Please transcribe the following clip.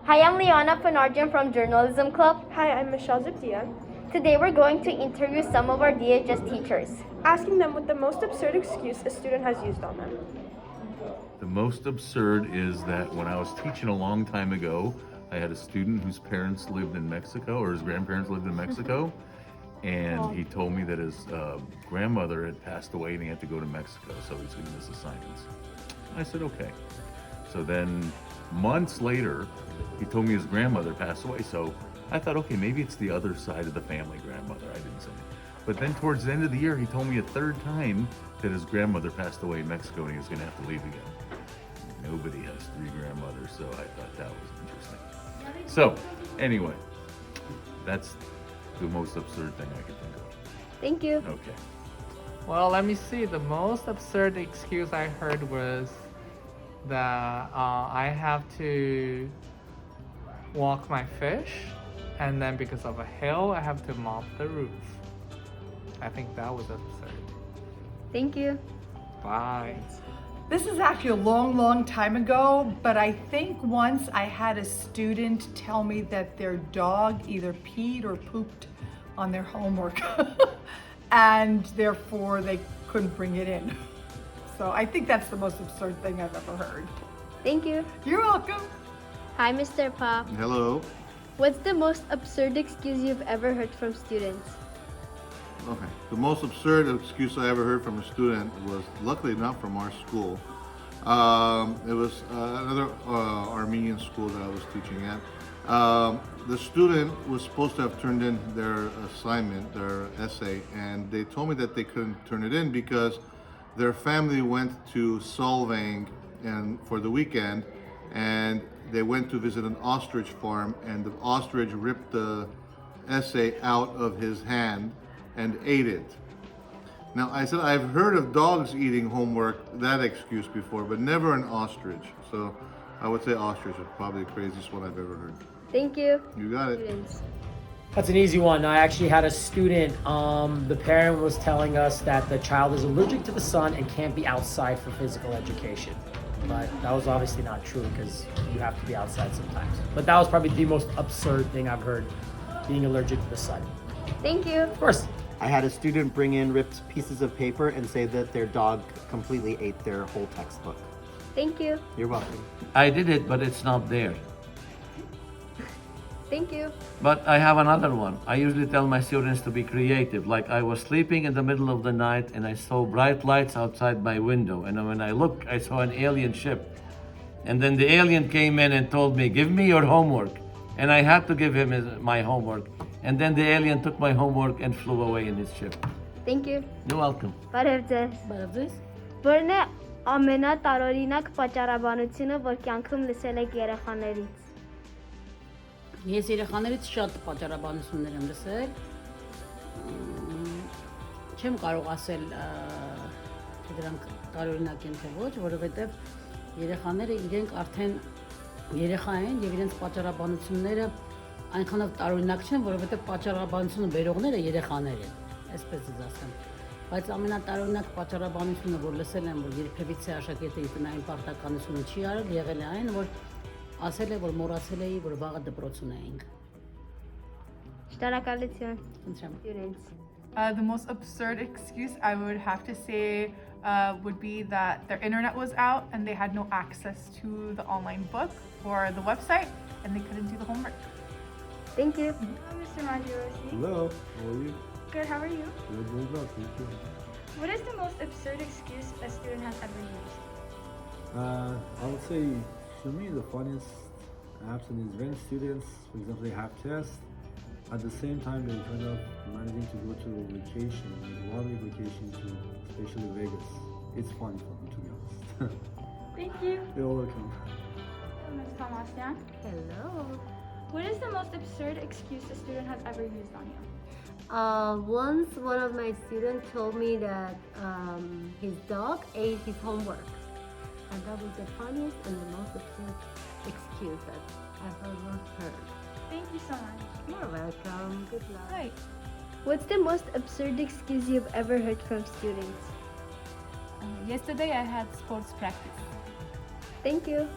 Hi, I'm Leona Panarjan from Journalism Club. Hi, I'm Michelle Zipdia. Today we're going to interview some of our DHS teachers. Asking them what the most absurd excuse a student has used on them. The most absurd is that when I was teaching a long time ago, I had a student whose parents lived in Mexico, or his grandparents lived in Mexico, and he told me that his grandmother had passed away and he had to go to Mexico, so he's going to miss assignments. I said, okay. So then months later, he told me his grandmother passed away, so I thought, okay, maybe it's the other side of the family grandmother. I didn't say it. But then towards the end of the year, he told me a third time that his grandmother passed away in Mexico and he was going to have to leave again. Nobody has three grandmothers, so I thought that was interesting. So, anyway, that's the most absurd thing I could think of. Thank you. Okay. Well, let me see. The most absurd excuse I heard was that I have to walk my fish, and then because of a hail, I have to mop the roof. I think that was absurd. Thank you. Bye. This is actually a long time ago, but I think once I had a student tell me that their dog either peed or pooped on their homework and therefore they couldn't bring it in. So I think that's the most absurd thing I've ever heard. Thank you. You're welcome. Hi, Mr. Pa. Hello. What's the most absurd excuse you've ever heard from students? Okay. The most absurd excuse I ever heard from a student was, luckily not from our school. It was another Armenian school that I was teaching at. The student was supposed to have turned in their assignment, their essay, and they told me that they couldn't turn it in because their family went to Solvang and for the weekend, and they went to visit an ostrich farm, and the ostrich ripped the essay out of his hand and ate it. Now, I said I've heard of dogs eating homework, that excuse before, but never an ostrich. So I would say ostrich is probably the craziest one I've ever heard. Thank you. You got it. Students. That's an easy one. I actually had a student, the parent was telling us that the child is allergic to the sun and can't be outside for physical education. But that was obviously not true because you have to be outside sometimes. But that was probably the most absurd thing I've heard, being allergic to the sun. Thank you. Of course. I had a student bring in ripped pieces of paper and say that their dog completely ate their whole textbook. Thank you. You're welcome. I did it, but it's not there. Thank you. But I have another one. I usually tell my students to be creative. Like I was sleeping in the middle of the night and I saw bright lights outside my window. And when I looked, I saw an alien ship. And then the alien came in and told me, give me your homework. And I had to give him my homework. And then the alien took my homework and flew away in his ship. Thank you. You're welcome. Բարևձեզ։ Որն է ամենատարօրինակ պատճառաբանությունը, որ կյանքում լսել եք երեխաներից։ Ես երեխաներից շատ պատճառաբանություններ եմ լսել։ Չեմ կարող ասել, թե դրանք տարօրինակ են թե ոչ, որովհետև երեխաները իրենք արդեն երեխա են եւ իրենց պատճառաբանությունները այնքանով տարօրինակ չեն, որովհետև պատճառաբանությունը բերողները երեխաներ են, այսպես ասեմ։ Բայց ամենատարօրինակ պատճառաբանությունը, որ լսել եմ, որ երբևիցե աշակերտի տնային պարտականությունը չի արել, եղել է այն, որ ասել է, որ մոռացել էի, որ վաղը դպրոց ունեինք։ Շնորհակալություն։ Students. The most absurd excuse I would have to say would be that their internet was out and they had no access to the online book or the website and they couldn't do the homework. Thank you. Hello, Mr. Mangiarosi. Hello, how are you? Good, how are you? Good, very well, thank you. What is the most absurd excuse a student has ever used? I would say, for me, the funniest happens is when students, for example, they have tests, at the same time they're kind of managing to go to vacation, like 1 week vacation to especially Vegas. It's funny for me, to be honest. Thank you. You're welcome. Hello, Ms. Tomasyan. Hello. What is the most absurd excuse a student has ever used on you? Once one of my students told me that his dog ate his homework. And that was the funniest and the most absurd excuse that I've ever heard. Thank you so much. You're welcome. Good luck. Hi. What's the most absurd excuse you've ever heard from students? Yesterday I had sports practice. Thank you.